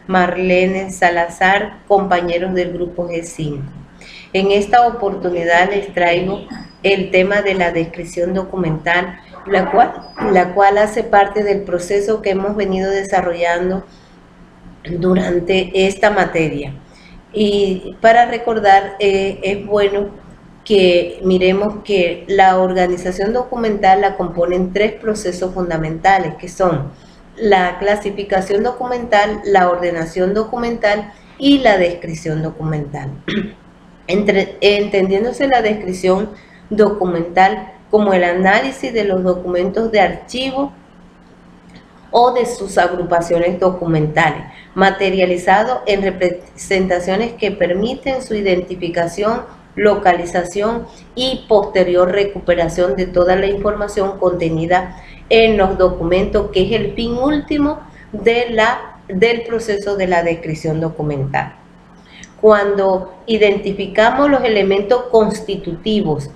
Marlene Salazar, compañeros del grupo G5. En esta oportunidad les traigo el tema de la descripción documental, la cual hace parte del proceso que hemos venido desarrollando durante esta materia. Y para recordar, es bueno que miremos que la organización documental la componen tres procesos fundamentales, que son la clasificación documental, la ordenación documental y la descripción documental. Entendiéndose la descripción documental como el análisis de los documentos de archivo o de sus agrupaciones documentales, materializado en representaciones que permiten su identificación, localización y posterior recuperación de toda la información contenida en los documentos, que es el fin último del proceso de la descripción documental. Cuando identificamos los elementos constitutivos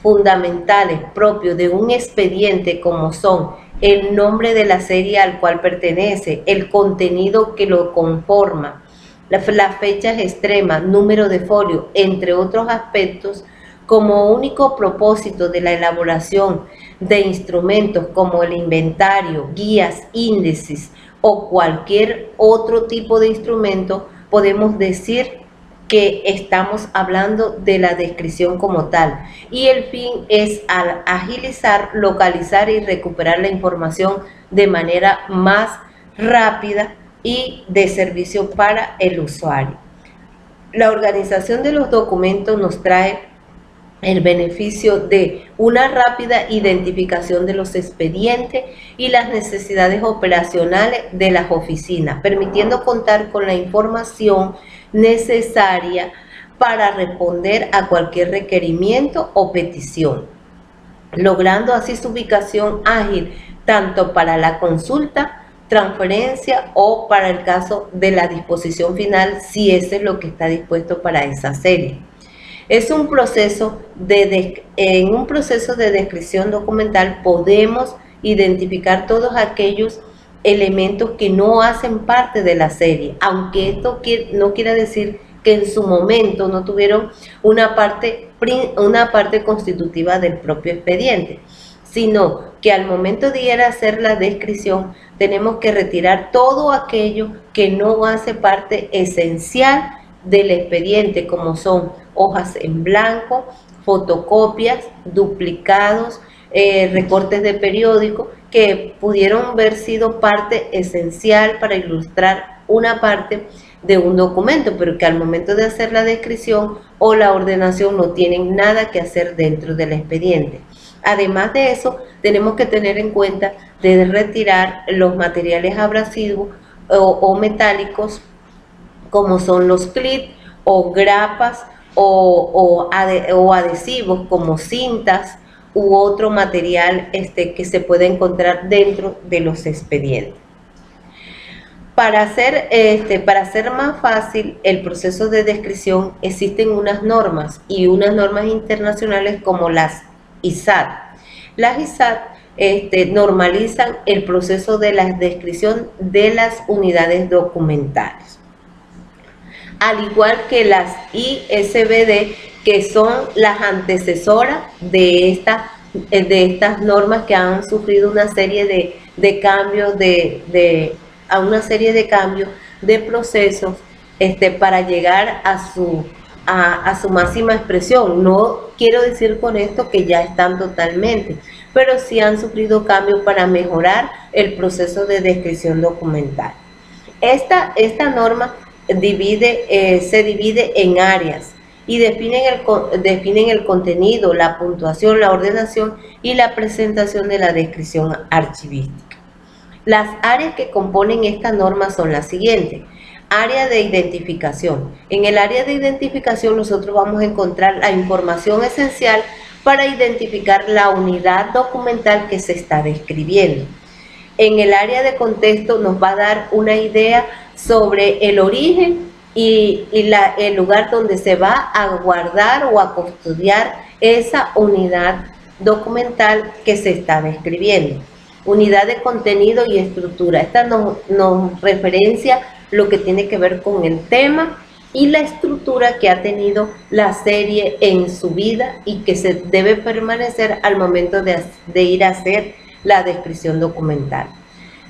fundamentales propios de un expediente, como son el nombre de la serie al cual pertenece, el contenido que lo conforma, las fechas extremas, número de folio, entre otros aspectos, como único propósito de la elaboración de instrumentos como el inventario, guías, índices o cualquier otro tipo de instrumento, podemos decir que estamos hablando de la descripción como tal, y el fin es agilizar, localizar y recuperar la información de manera más rápida y de servicio para el usuario. La organización de los documentos nos trae el beneficio de una rápida identificación de los expedientes y las necesidades operacionales de las oficinas, permitiendo contar con la información necesaria para responder a cualquier requerimiento o petición, logrando así su ubicación ágil tanto para la consulta, transferencia o para el caso de la disposición final, si ese es lo que está dispuesto para esa serie. En un proceso de descripción documental podemos identificar todos aquellos elementos que no hacen parte de la serie, aunque esto no quiere decir que en su momento no tuvieron una parte constitutiva del propio expediente, sino que al momento de ir a hacer la descripción tenemos que retirar todo aquello que no hace parte esencial del expediente, como son hojas en blanco, fotocopias, duplicados, recortes de periódico, que pudieron haber sido parte esencial para ilustrar una parte de un documento, pero que al momento de hacer la descripción o la ordenación no tienen nada que hacer dentro del expediente. Además de eso, tenemos que tener en cuenta de retirar los materiales abrasivos o metálicos, como son los clips o grapas o adhesivos como cintas u otro material que se puede encontrar dentro de los expedientes. Para hacer más fácil el proceso de descripción, existen unas normas y unas normas internacionales como las ISAT. Las ISAT normalizan el proceso de la descripción de las unidades documentales, al igual que las ISBD, que son las antecesoras de estas normas, que han sufrido una serie de cambios, una serie de cambios de procesos para llegar a su máxima expresión. No quiero decir con esto que ya están totalmente, pero sí han sufrido cambios para mejorar el proceso de descripción documental. Esta norma se divide en áreas y definen el contenido, la puntuación, la ordenación y la presentación de la descripción archivística. Las áreas que componen esta norma son las siguientes. Área de identificación. En el área de identificación nosotros vamos a encontrar la información esencial para identificar la unidad documental que se está describiendo. En el área de contexto nos va a dar una idea sobre el origen y el lugar donde se va a guardar o a custodiar esa unidad documental que se está describiendo. Unidad de contenido y estructura. Esta nos referencia lo que tiene que ver con el tema y la estructura que ha tenido la serie en su vida y que se debe permanecer al momento de ir a hacer la descripción documental.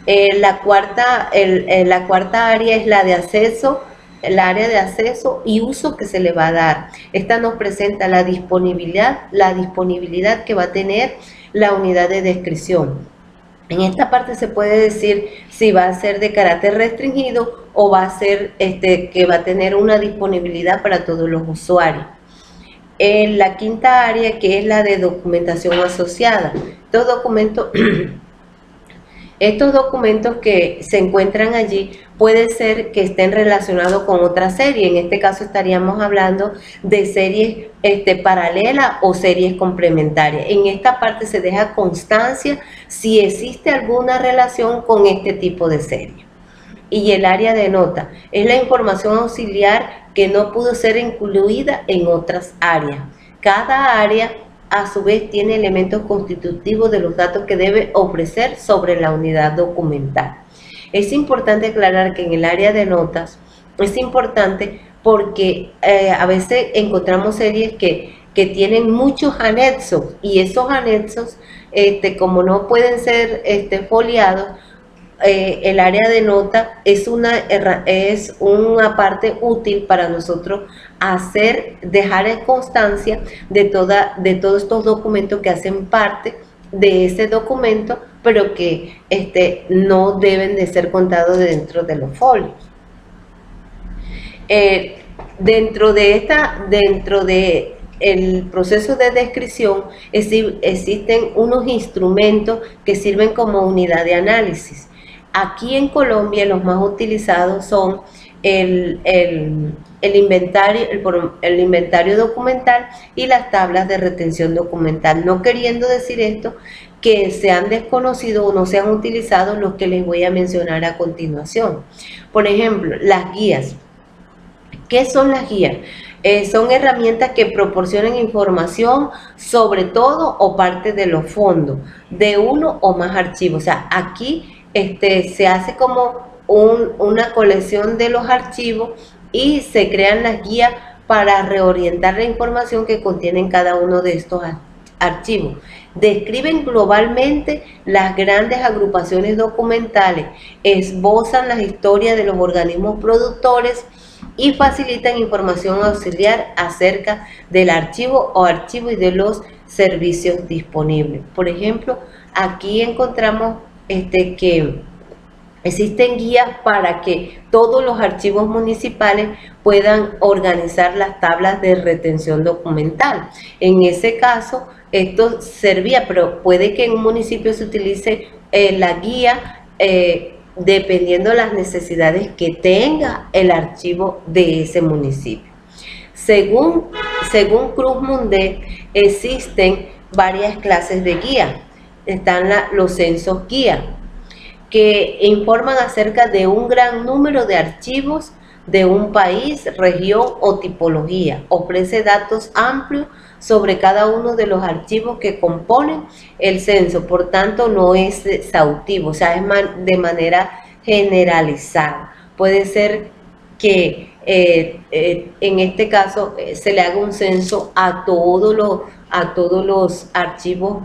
La cuarta área es la de acceso, el área de acceso y uso que se le va a dar. Esta nos presenta la disponibilidad que va a tener la unidad de descripción. En esta parte se puede decir si va a ser de carácter restringido o va a ser que va a tener una disponibilidad para todos los usuarios. En la quinta área, que es la de documentación asociada, estos documentos que se encuentran allí puede ser que estén relacionados con otra serie. En este caso estaríamos hablando de series paralelas o series complementarias. En esta parte se deja constancia si existe alguna relación con este tipo de serie. Y el área de nota es la información auxiliar que no pudo ser incluida en otras áreas. Cada área a su vez tiene elementos constitutivos de los datos que debe ofrecer sobre la unidad documental. Es importante aclarar que en el área de notas es importante porque a veces encontramos series que tienen muchos anexos y esos anexos, como no pueden ser foliados, el área de nota es una parte útil para nosotros dejar en constancia de todos estos documentos que hacen parte de ese documento, pero que no deben de ser contados dentro de los folios. Dentro de el proceso de descripción existen unos instrumentos que sirven como unidad de análisis. Aquí en Colombia los más utilizados son el inventario documental y las tablas de retención documental. No queriendo decir esto que se han desconocido o no se han utilizado los que les voy a mencionar a continuación. Por ejemplo, las guías. ¿Qué son las guías? Son herramientas que proporcionan información sobre todo o parte de los fondos de uno o más archivos. O sea, aquí se hace como una colección de los archivos y se crean las guías para reorientar la información que contienen cada uno de estos archivos. Describen globalmente las grandes agrupaciones documentales, esbozan las historias de los organismos productores y facilitan información auxiliar acerca del archivo y de los servicios disponibles. Por ejemplo, aquí encontramos que existen guías para que todos los archivos municipales puedan organizar las tablas de retención documental. En ese caso, esto servía, pero puede que en un municipio se utilice la guía dependiendo de las necesidades que tenga el archivo de ese municipio. Según Cruz Mundet, existen varias clases de guía. Están los censos guía, que informan acerca de un gran número de archivos de un país, región o tipología. Ofrece datos amplios sobre cada uno de los archivos que componen el censo, por tanto no es exhaustivo, o sea, es de manera generalizada. Puede ser que en este caso se le haga un censo a todos los archivos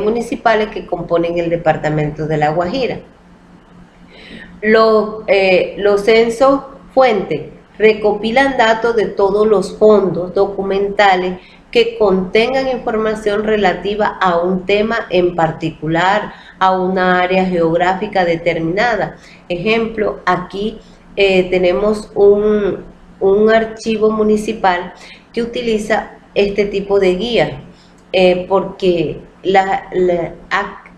municipales que componen el departamento de La Guajira. Los censos fuente recopilan datos de todos los fondos documentales que contengan información relativa a un tema en particular, a una área geográfica determinada. Ejemplo, aquí tenemos un archivo municipal que utiliza este tipo de guía, porque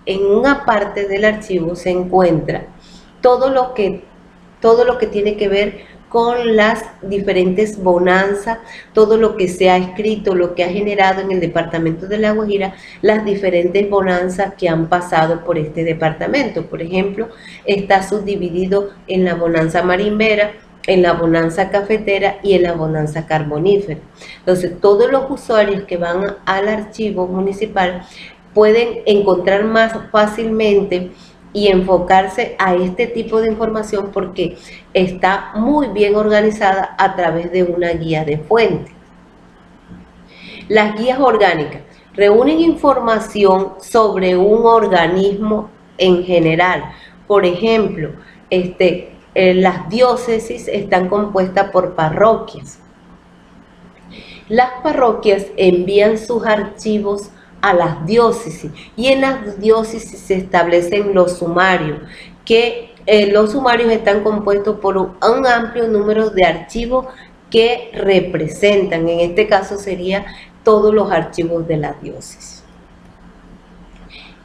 en una parte del archivo se encuentra todo lo que tiene que ver con las diferentes bonanzas, todo lo que se ha escrito, lo que ha generado en el departamento de La Guajira, las diferentes bonanzas que han pasado por este departamento. Por ejemplo, está subdividido en la bonanza marimbera, en la bonanza cafetera y en la bonanza carbonífera. Entonces, todos los usuarios que van al archivo municipal pueden encontrar más fácilmente y enfocarse a este tipo de información porque está muy bien organizada a través de una guía de fuente. Las guías orgánicas reúnen información sobre un organismo en general. Por ejemplo, las diócesis están compuestas por parroquias. Las parroquias envían sus archivos a las diócesis y en las diócesis se establecen los sumarios, que los sumarios están compuestos por un amplio número de archivos que representan, en este caso sería todos los archivos de la diócesis.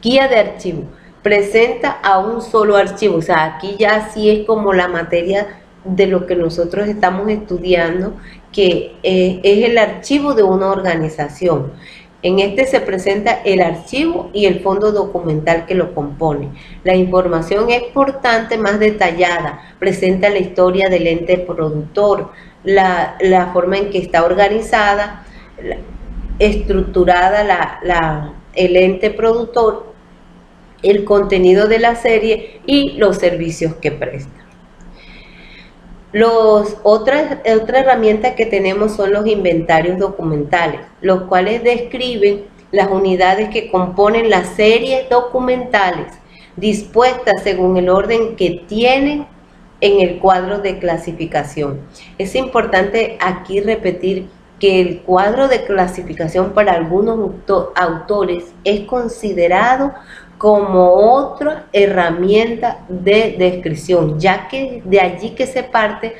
Guía de archivo. Presenta a un solo archivo, o sea, aquí ya sí es como la materia de lo que nosotros estamos estudiando, que es el archivo de una organización. En este se presenta el archivo y el fondo documental que lo compone. La información es, por tanto, más detallada. Presenta la historia del ente productor, la forma en que está organizada, estructurada el ente productor, el contenido de la serie y los servicios que presta. Otra herramienta que tenemos son los inventarios documentales, los cuales describen las unidades que componen las series documentales, dispuestas según el orden que tienen en el cuadro de clasificación. Es importante aquí repetir que el cuadro de clasificación para algunos autores es considerado como otra herramienta de descripción, ya que de allí que se parte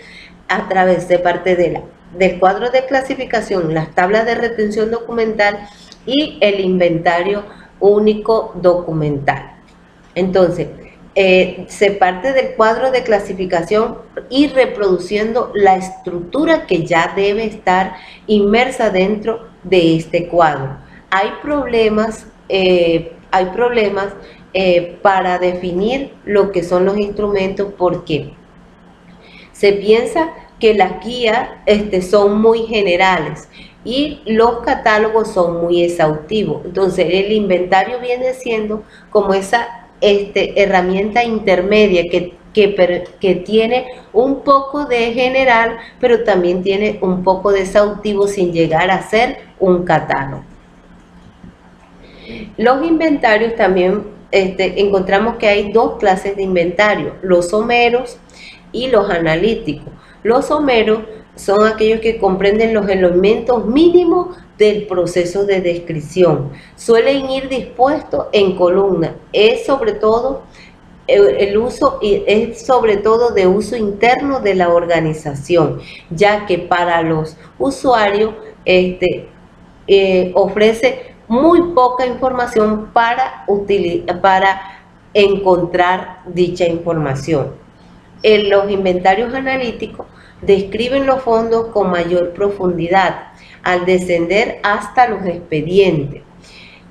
del cuadro de clasificación, las tablas de retención documental y el inventario único documental. Entonces, se parte del cuadro de clasificación y reproduciendo la estructura que ya debe estar inmersa dentro de este cuadro. Hay problemas para definir lo que son los instrumentos porque se piensa que las guías son muy generales y los catálogos son muy exhaustivos. Entonces el inventario viene siendo como esa herramienta intermedia que tiene un poco de general, pero también tiene un poco de exhaustivo sin llegar a ser un catálogo. Los inventarios también encontramos que hay dos clases de inventarios, los someros y los analíticos. Los someros son aquellos que comprenden los elementos mínimos del proceso de descripción. Suelen ir dispuestos en columnas. Es sobre todo de uso interno de la organización, ya que para los usuarios ofrece muy poca información para encontrar dicha información. En los inventarios analíticos describen los fondos con mayor profundidad, al descender hasta los expedientes,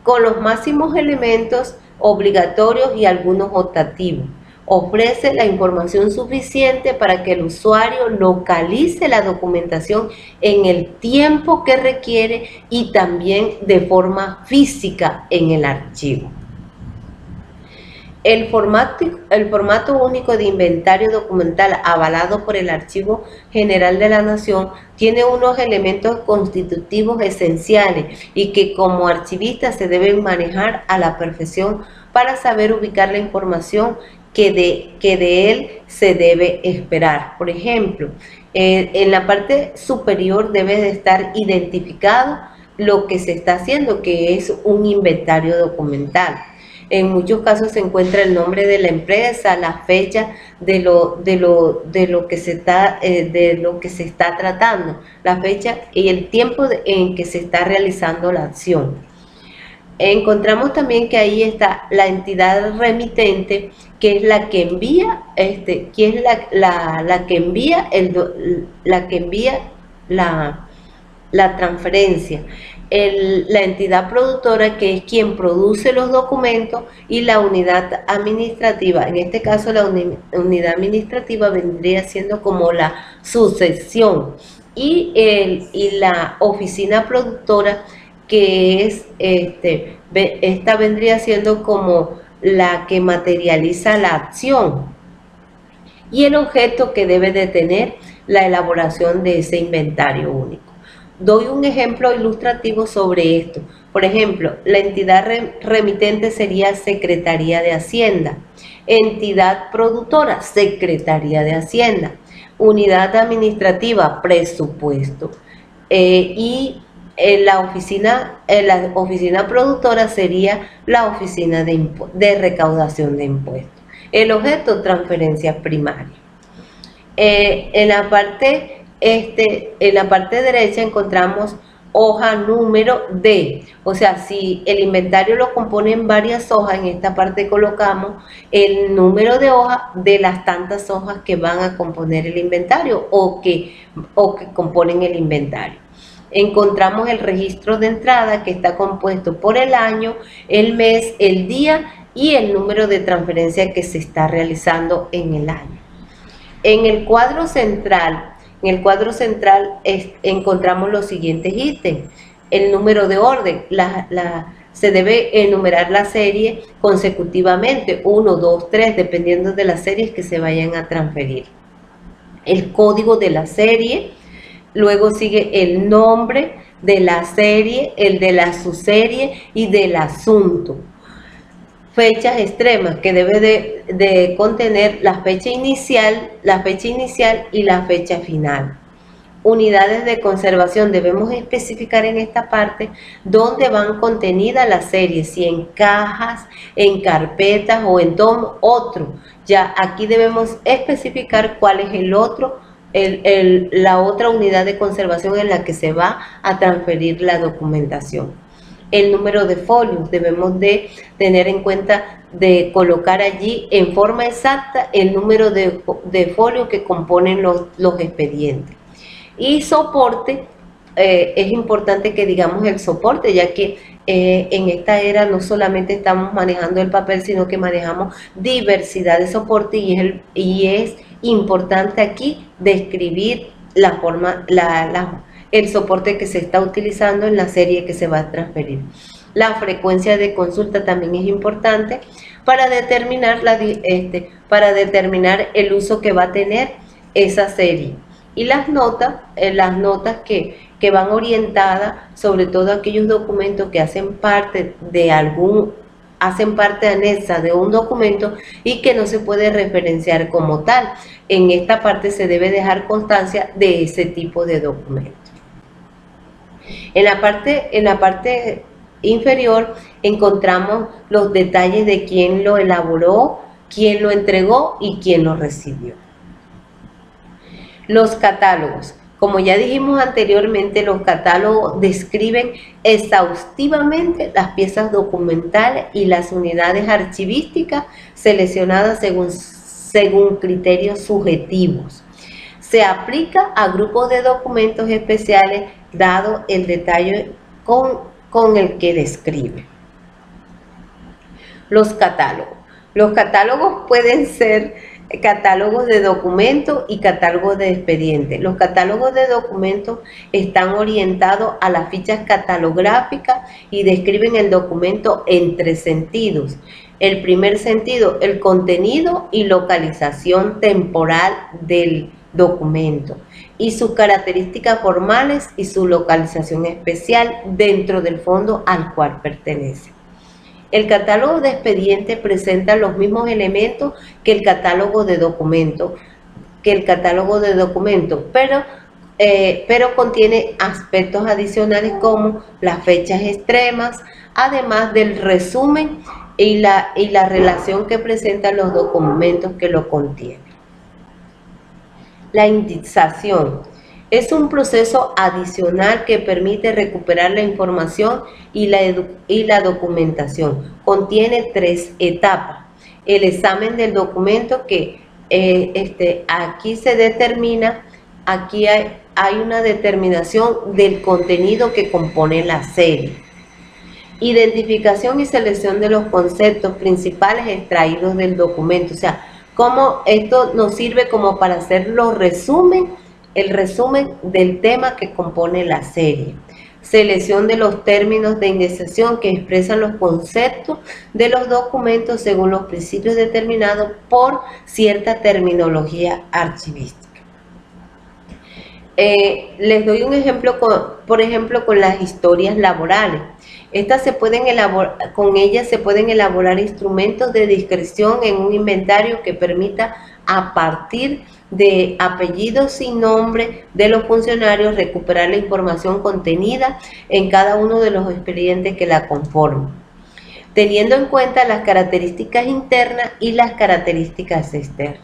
con los máximos elementos obligatorios y algunos optativos. Ofrece la información suficiente para que el usuario localice la documentación en el tiempo que requiere y también de forma física en el archivo. El formato único de inventario documental avalado por el Archivo General de la Nación tiene unos elementos constitutivos esenciales y que como archivistas se deben manejar a la perfección para saber ubicar la información que de él se debe esperar. Por ejemplo, en la parte superior debe de estar identificado lo que se está haciendo, que es un inventario documental. En muchos casos se encuentra el nombre de la empresa, la fecha de lo que se está tratando, la fecha y el tiempo en que se está realizando la acción. Encontramos también que ahí está la entidad remitente, que es la que envía, la transferencia. La entidad productora, que es quien produce los documentos, y la unidad administrativa. En este caso la unidad administrativa vendría siendo como la sucesión y la oficina productora, que es esta vendría siendo como la que materializa la acción, y el objeto que debe de tener la elaboración de ese inventario único. Doy un ejemplo ilustrativo sobre esto. Por ejemplo, la entidad remitente sería Secretaría de Hacienda. Entidad productora, Secretaría de Hacienda. Unidad administrativa, presupuesto. La oficina productora sería la oficina de recaudación de impuestos. El objeto, transferencias primarias. En la parte derecha encontramos hoja número D, o sea, si el inventario lo componen varias hojas, en esta parte colocamos el número de hoja de las tantas hojas que van a componer el inventario o que componen el inventario. Encontramos el registro de entrada, que está compuesto por el año, el mes, el día y el número de transferencia que se está realizando en el año. En el cuadro central encontramos los siguientes ítems. El número de orden, se debe enumerar la serie consecutivamente, 1, 2, 3, dependiendo de las series que se vayan a transferir. El código de la serie, luego sigue el nombre de la serie, el de la subserie y del asunto. Fechas extremas, que debe de contener la fecha inicial y la fecha final. Unidades de conservación, debemos especificar en esta parte dónde van contenidas las series, si en cajas, en carpetas o en todo otro. Ya aquí debemos especificar cuál es la otra unidad de conservación en la que se va a transferir la documentación. El número de folios, debemos de tener en cuenta de colocar allí en forma exacta el número de folios que componen los expedientes. Y soporte, es importante que digamos el soporte, ya que en esta era no solamente estamos manejando el papel, sino que manejamos diversidad de soporte, y es importante aquí describir la forma, el soporte que se está utilizando en la serie que se va a transferir. La frecuencia de consulta también es importante para determinar, el uso que va a tener esa serie. Y las notas que van orientadas, sobre todo aquellos documentos que hacen parte anexa de un documento y que no se puede referenciar como tal. En esta parte se debe dejar constancia de ese tipo de documentos. En la parte inferior encontramos los detalles de quién lo elaboró, quién lo entregó y quién lo recibió. Los catálogos. Como ya dijimos anteriormente, los catálogos describen exhaustivamente las piezas documentales y las unidades archivísticas seleccionadas según criterios subjetivos. Se aplica a grupos de documentos especiales dado el detalle con el que describe. Los catálogos. Los catálogos pueden ser catálogos de documentos y catálogos de expedientes. Los catálogos de documentos están orientados a las fichas catalográficas y describen el documento en 3 sentidos. El primer sentido, el contenido y localización temporal del documento y sus características formales y su localización especial dentro del fondo al cual pertenece. El catálogo de expedientes presenta los mismos elementos que el catálogo de documentos, pero contiene aspectos adicionales como las fechas extremas, además del resumen y la relación que presentan los documentos que lo contienen. La indexación es un proceso adicional que permite recuperar la información y la documentación. Contiene 3 etapas. El examen del documento, que aquí se determina, aquí hay una determinación del contenido que compone la serie. Identificación y selección de los conceptos principales extraídos del documento. O sea, cómo esto nos sirve como para hacer el resumen del tema que compone la serie. selección de los términos de indexación que expresan los conceptos de los documentos según los principios determinados por cierta terminología archivística. Les doy un ejemplo, por ejemplo, con las historias laborales. Con ellas se pueden elaborar instrumentos de descripción en un inventario que permita, a partir de apellidos y nombre de los funcionarios, recuperar la información contenida en cada uno de los expedientes que la conforman, teniendo en cuenta las características internas y las características externas.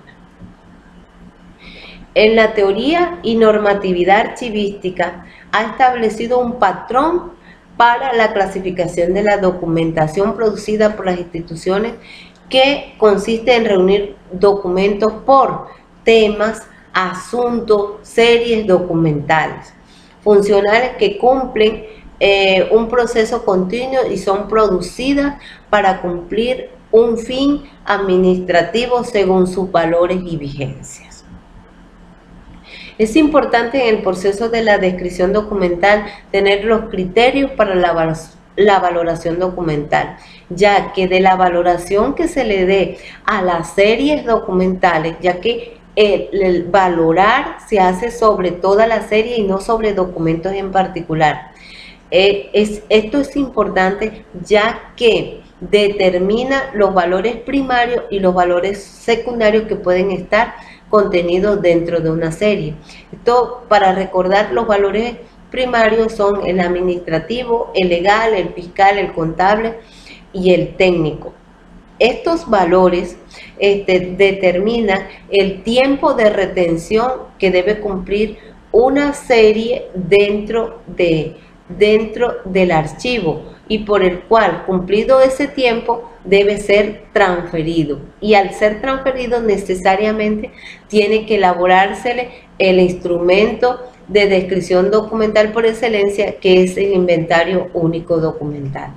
En la teoría y normatividad archivística ha establecido un patrón para la clasificación de la documentación producida por las instituciones, que consiste en reunir documentos por temas, asuntos, series documentales, funcionales que cumplen un proceso continuo y son producidas para cumplir un fin administrativo según sus valores y vigencias. Es importante en el proceso de la descripción documental tener los criterios para la valoración documental, ya que de la valoración que se le dé a las series documentales, ya que el valorar se hace sobre toda la serie y no sobre documentos en particular. Esto es importante, ya que determina los valores primarios y los valores secundarios que pueden estar contenidos dentro de una serie. Esto, para recordar, los valores primarios son el administrativo, el legal, el fiscal, el contable y el técnico. Estos valores determinan el tiempo de retención que debe cumplir una serie dentro del archivo, y por el cual, cumplido ese tiempo, debe ser transferido, y al ser transferido necesariamente tiene que elaborársele el instrumento de descripción documental por excelencia, que es el inventario único documental.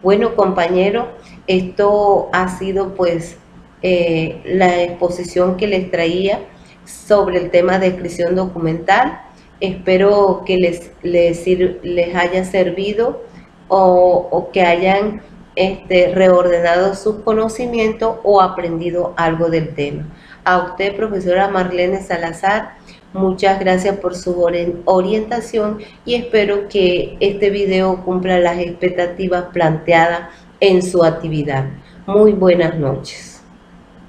Bueno, compañeros, esto ha sido pues la exposición que les traía sobre el tema de descripción documental. Espero que les haya servido o que hayan reordenado sus conocimientos o aprendido algo del tema. A usted, profesora Marlene Salazar, muchas gracias por su orientación, y espero que este video cumpla las expectativas planteadas en su actividad. Muy buenas noches.